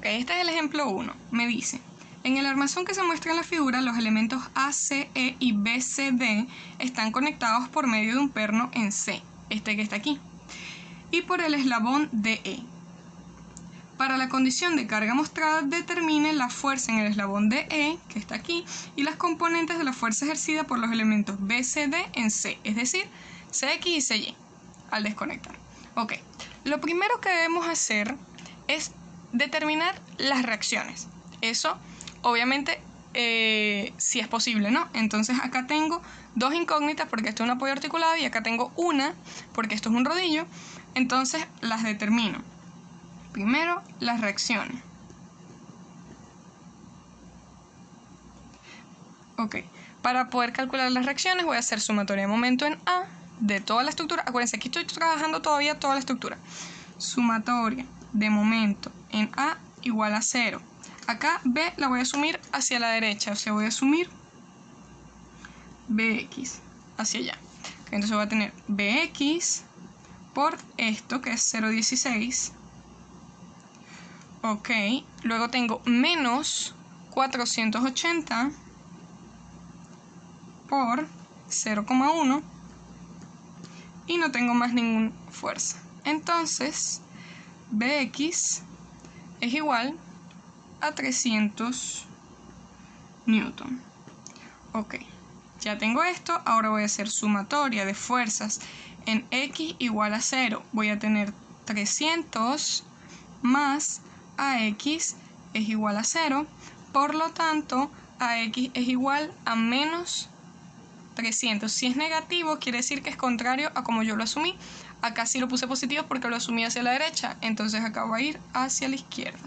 Ok, este es el ejemplo 1. Me dice, en el armazón que se muestra en la figura, los elementos A, C, E y B, C, D están conectados por medio de un perno en C, este que está aquí, y por el eslabón DE. Para la condición de carga mostrada, determine la fuerza en el eslabón DE, que está aquí, y las componentes de la fuerza ejercida por los elementos B, C, D en C, es decir, CX y CY, al desconectar. Ok, lo primero que debemos hacer es determinar las reacciones. Eso, obviamente, si es posible, ¿no? Entonces acá tengo dos incógnitas porque esto es un apoyo articulado y acá tengo una porque esto es un rodillo. Entonces las determino. Primero, las reacciones. Ok, para poder calcular las reacciones voy a hacer sumatoria de momento en A de toda la estructura. Acuérdense, aquí estoy trabajando todavía toda la estructura. Sumatoria de momento en A igual a 0. Acá B la voy a asumir hacia la derecha, o sea, voy a asumir BX hacia allá. Entonces voy a tener BX por esto que es 0,16. Ok, luego tengo menos 480 por 0,1 y no tengo más ninguna fuerza. Entonces, Bx es igual a 300 newton. Ok, ya tengo esto, ahora voy a hacer sumatoria de fuerzas en X igual a 0. Voy a tener 300 más AX es igual a 0, por lo tanto AX es igual a menos 300. Si es negativo quiere decir que es contrario a como yo lo asumí. Acá sí lo puse positivo porque lo asumí hacia la derecha, entonces acá va a ir hacia la izquierda.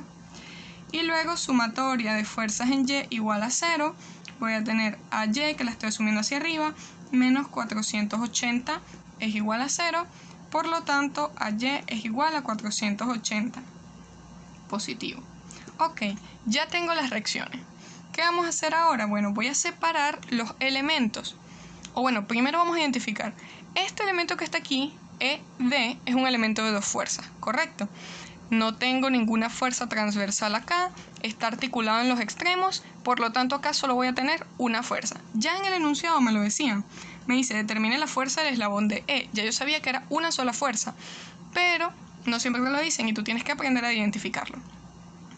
Y luego sumatoria de fuerzas en Y igual a 0, voy a tener a Y, que la estoy asumiendo hacia arriba, menos 480 es igual a 0, por lo tanto a Y es igual a 480. Positivo. Ok, ya tengo las reacciones. ¿Qué vamos a hacer ahora? Bueno, voy a separar los elementos. O bueno, primero vamos a identificar. Este elemento que está aquí, ED, es un elemento de dos fuerzas, ¿correcto? No tengo ninguna fuerza transversal acá, está articulado en los extremos, por lo tanto acá solo voy a tener una fuerza. Ya en el enunciado me lo decían. Me dice, determine la fuerza del eslabón de E. Ya yo sabía que era una sola fuerza, pero no siempre me lo dicen y tú tienes que aprender a identificarlo.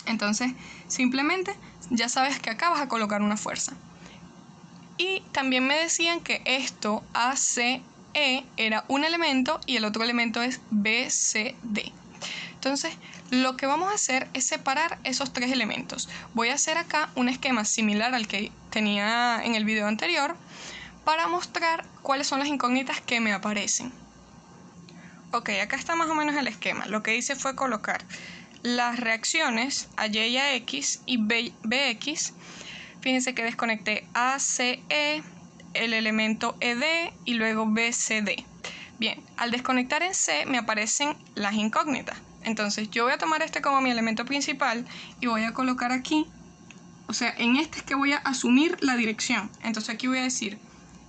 Entonces, simplemente ya sabes que acá vas a colocar una fuerza. Y también me decían que esto ACE era un elemento y el otro elemento es BCD. Entonces, lo que vamos a hacer es separar esos tres elementos. Voy a hacer acá un esquema similar al que tenía en el video anterior para mostrar cuáles son las incógnitas que me aparecen. Ok, acá está más o menos el esquema. Lo que hice fue colocar las reacciones a Y y a X y BX. Fíjense que desconecté ACE, el elemento ED y luego BCD. Bien, al desconectar en C me aparecen las incógnitas. Entonces yo voy a tomar este como mi elemento principal y voy a colocar aquí, o sea, en este es que voy a asumir la dirección. Entonces aquí voy a decir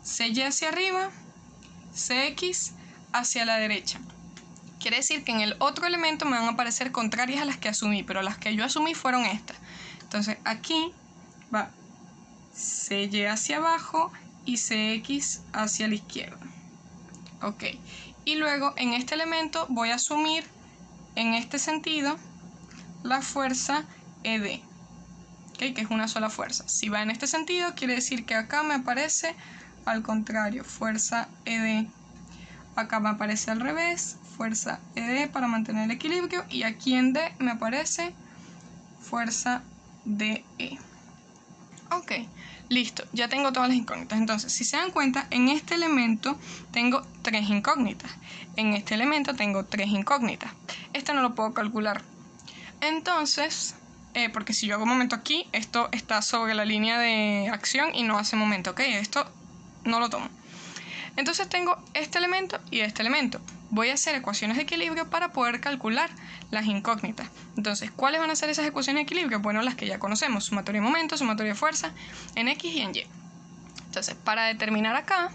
CY hacia arriba, CX hacia la derecha. Quiere decir que en el otro elemento me van a aparecer contrarias a las que asumí, pero las que yo asumí fueron estas. Entonces aquí va CY hacia abajo y CX hacia la izquierda. Ok, y luego en este elemento voy a asumir en este sentido la fuerza ED, ¿okay? Que es una sola fuerza. Si va en este sentido, quiere decir que acá me aparece al contrario, fuerza ED. Acá me aparece al revés, fuerza ED para mantener el equilibrio, y aquí en D me aparece fuerza DE. Ok, listo, ya tengo todas las incógnitas. Entonces, si se dan cuenta, en este elemento tengo tres incógnitas. En este elemento tengo tres incógnitas. Esto no lo puedo calcular. Entonces, porque si yo hago momento aquí, esto está sobre la línea de acción y no hace momento, ¿ok? Esto no lo tomo. Entonces tengo este elemento y este elemento. Voy a hacer ecuaciones de equilibrio para poder calcular las incógnitas. Entonces, ¿cuáles van a ser esas ecuaciones de equilibrio? Bueno, las que ya conocemos, sumatoria de momento, sumatoria de fuerza, en X y en Y. Entonces, para determinar acá,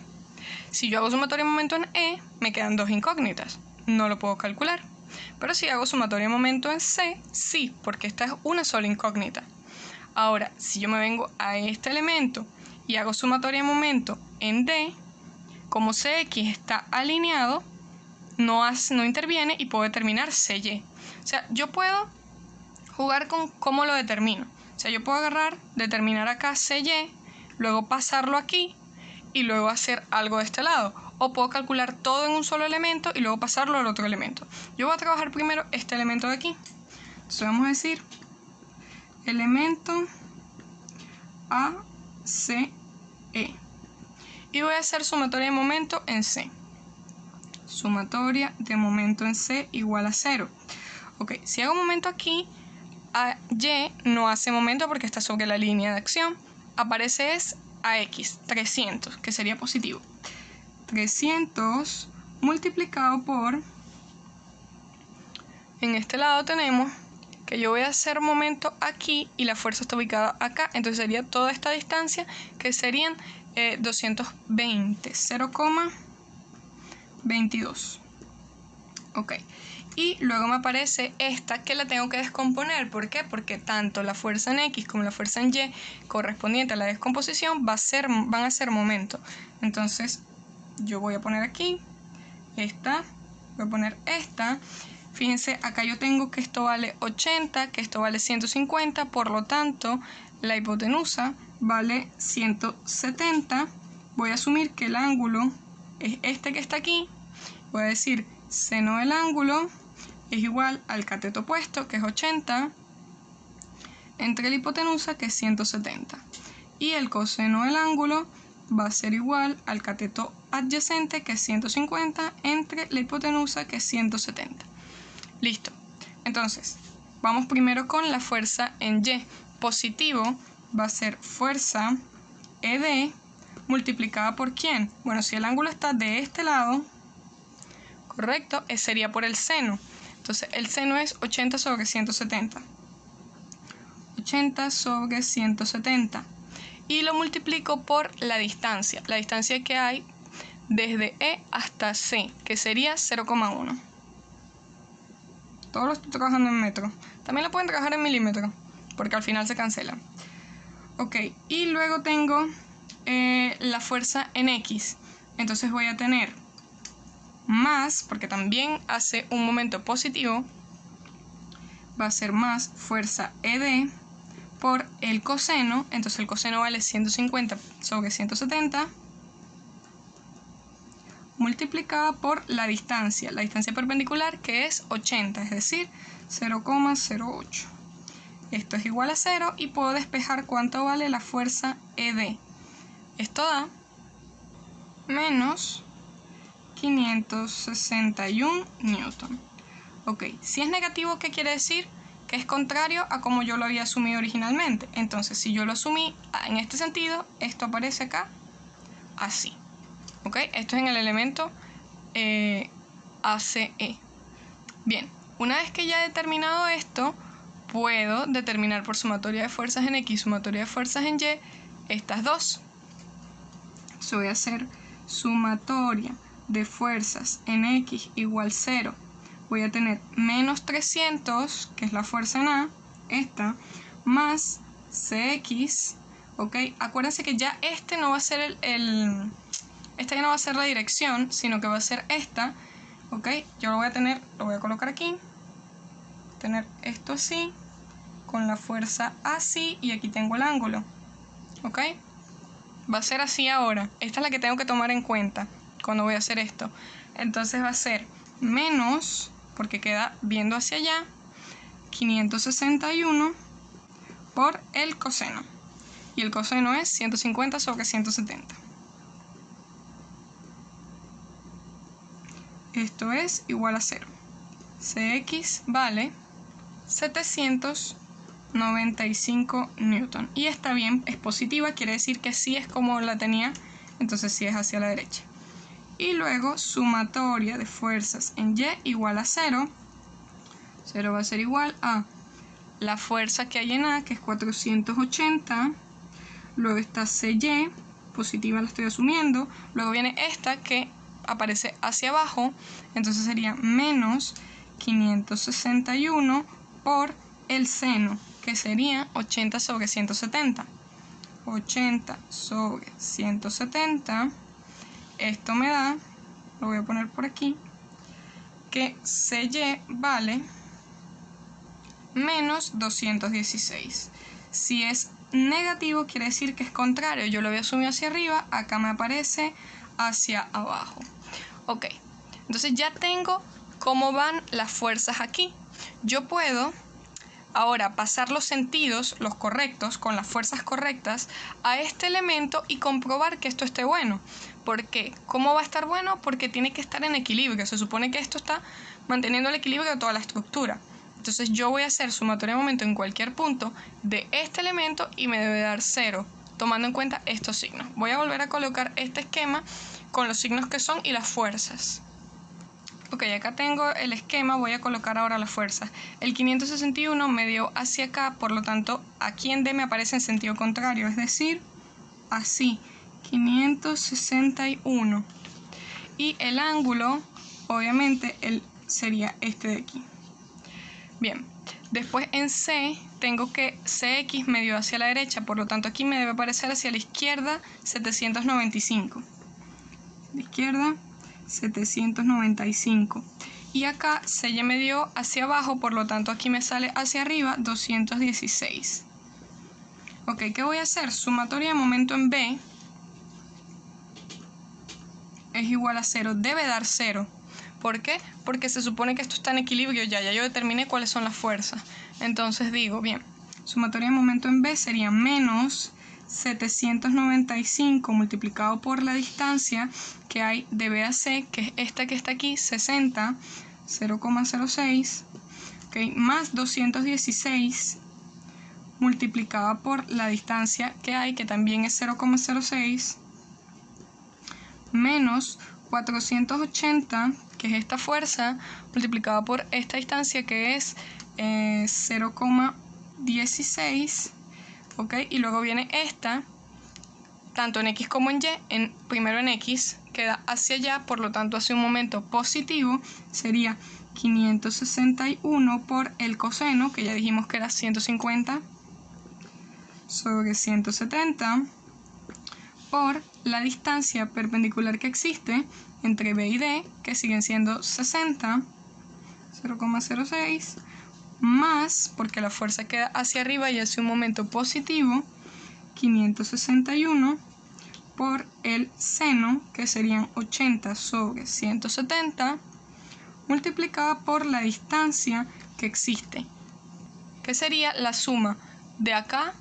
si yo hago sumatoria de momento en E, me quedan dos incógnitas. No lo puedo calcular. Pero si hago sumatoria de momento en C, sí, porque esta es una sola incógnita. Ahora, si yo me vengo a este elemento y hago sumatoria de momento en D, como Cx está alineado, no interviene y puedo determinar Cy. O sea, yo puedo jugar con cómo lo determino. O sea, yo puedo determinar acá Cy, luego pasarlo aquí y luego hacer algo de este lado. O puedo calcular todo en un solo elemento y luego pasarlo al otro elemento. Yo voy a trabajar primero este elemento de aquí. Entonces vamos a decir elemento ACE. Y voy a hacer sumatoria de momento en C. Sumatoria de momento en C igual a 0. Ok, si hago momento aquí, a Y no hace momento porque está sobre la línea de acción. Aparece es a X, 300, que sería positivo. 300 multiplicado por... En este lado tenemos que yo voy a hacer momento aquí y la fuerza está ubicada acá. Entonces sería toda esta distancia, que serían 220, 0,22. Ok. Y luego me aparece esta que la tengo que descomponer. ¿Por qué? Porque tanto la fuerza en X como la fuerza en Y correspondiente a la descomposición van a ser momento. Entonces yo voy a poner aquí esta, voy a poner esta. Fíjense, acá yo tengo que esto vale 80, que esto vale 150, por lo tanto la hipotenusa vale 170. Voy a asumir que el ángulo es este que está aquí. Voy a decir seno del ángulo es igual al cateto opuesto, que es 80, entre la hipotenusa, que es 170. Y el coseno del ángulo va a ser igual al cateto adyacente, que es 150, entre la hipotenusa, que es 170. Listo. Entonces, vamos primero con la fuerza en Y. Positivo va a ser fuerza ED multiplicada por ¿quién? Bueno, si el ángulo está de este lado, correcto, sería por el seno. Entonces, el seno es 80 sobre 170. 80 sobre 170. Y lo multiplico por la distancia. La distancia que hay desde E hasta C, que sería 0,1. Todo lo estoy trabajando en metro. También lo pueden trabajar en milímetros, porque al final se cancela. Ok, y luego tengo la fuerza en X. Entonces voy a tener más, porque también hace un momento positivo, va a ser más fuerza ED por el coseno. Entonces el coseno vale 150 sobre 170 multiplicada por la distancia perpendicular, que es 80, es decir, 0,08. Esto es igual a 0 y puedo despejar cuánto vale la fuerza ED. Esto da menos 561 newton. Ok, si es negativo, ¿qué quiere decir? Que es contrario a como yo lo había asumido originalmente. Entonces, si yo lo asumí en este sentido, esto aparece acá así. Ok, esto es en el elemento ACE. Bien, una vez que ya he determinado esto, puedo determinar por sumatoria de fuerzas en X, sumatoria de fuerzas en Y, estas dos. Entonces voy a hacer sumatoria de fuerzas en X igual 0. Voy a tener menos 300, que es la fuerza en A, esta, más Cx, ¿ok? Acuérdense que ya este no va a ser esta ya no va a ser la dirección, sino que va a ser esta, ¿ok? Yo lo voy a colocar aquí, tener esto así, con la fuerza así, y aquí tengo el ángulo, ¿ok? Va a ser así ahora. Esta es la que tengo que tomar en cuenta cuando voy a hacer esto. Entonces va a ser menos, porque queda viendo hacia allá, 561 por el coseno. Y el coseno es 150 sobre 170. Esto es igual a 0. Cx vale 795 newton. Y está bien, es positiva, quiere decir que sí es como la tenía, entonces sí es hacia la derecha. Y luego sumatoria de fuerzas en Y igual a 0. 0 va a ser igual a la fuerza que hay en A, que es 480. Luego está Cy, positiva la estoy asumiendo. Luego viene esta que aparece hacia abajo, entonces sería menos 561 por el seno, que sería 80 sobre 170. 80 sobre 170, esto me da, lo voy a poner por aquí, que CY vale menos 216. Si es negativo, quiere decir que es contrario. Yo lo había asumido hacia arriba, acá me aparece hacia abajo. Ok, entonces ya tengo cómo van las fuerzas aquí. Yo puedo ahora pasar los sentidos, los correctos, con las fuerzas correctas, a este elemento y comprobar que esto esté bueno. ¿Por qué? ¿Cómo va a estar bueno? Porque tiene que estar en equilibrio. Se supone que esto está manteniendo el equilibrio de toda la estructura. Entonces yo voy a hacer sumatoria de momento en cualquier punto de este elemento y me debe dar 0, tomando en cuenta estos signos. Voy a volver a colocar este esquema con los signos que son y las fuerzas. Ok, acá tengo el esquema, voy a colocar ahora las fuerzas. El 561 me dio hacia acá, por lo tanto, aquí en D me aparece en sentido contrario, es decir, así, 561. Y el ángulo, obviamente, sería este de aquí. Bien, después en C, tengo que CX me dio hacia la derecha, por lo tanto, aquí me debe aparecer hacia la izquierda 795. De izquierda 795 y acá CY me dio hacia abajo, por lo tanto aquí me sale hacia arriba 216. Ok, ¿qué voy a hacer? Sumatoria de momento en B es igual a 0, debe dar 0. ¿Por qué? Porque se supone que esto está en equilibrio ya yo determiné cuáles son las fuerzas. Entonces digo, bien, sumatoria de momento en B sería menos 795 multiplicado por la distancia que hay de B a C, que es esta que está aquí, 60, 0,06, ¿okay? Más 216 multiplicada por la distancia que hay, que también es 0,06, menos 480, que es esta fuerza, multiplicada por esta distancia, que es 0,16, ¿ok? Y luego viene esta, tanto en X como en Y, primero en X, queda hacia allá, por lo tanto hacia un momento positivo, sería 561 por el coseno, que ya dijimos que era 150 sobre 170, por la distancia perpendicular que existe entre B y D, que siguen siendo 60, 0,06, más, porque la fuerza queda hacia arriba y hacia un momento positivo, 561 por el seno, que serían 80 sobre 170, multiplicada por la distancia que existe, que sería la suma de acá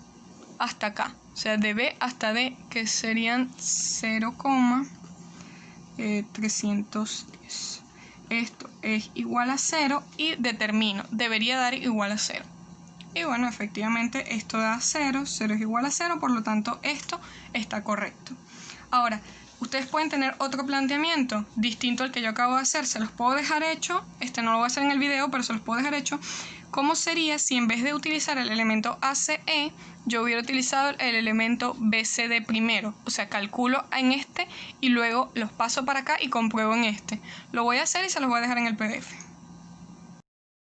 hasta acá, o sea, de B hasta D, que serían 0,310. Esto es igual a 0 y determino, debería dar igual a 0. Y bueno, efectivamente esto da 0, 0 es igual a 0, por lo tanto esto está correcto. Ahora, ustedes pueden tener otro planteamiento distinto al que yo acabo de hacer, se los puedo dejar hecho, no lo voy a hacer en el video, pero se los puedo dejar hecho. ¿Cómo sería si en vez de utilizar el elemento ACE, yo hubiera utilizado el elemento BCD primero? O sea, calculo en este y luego los paso para acá y compruebo en este. Lo voy a hacer y se los voy a dejar en el PDF.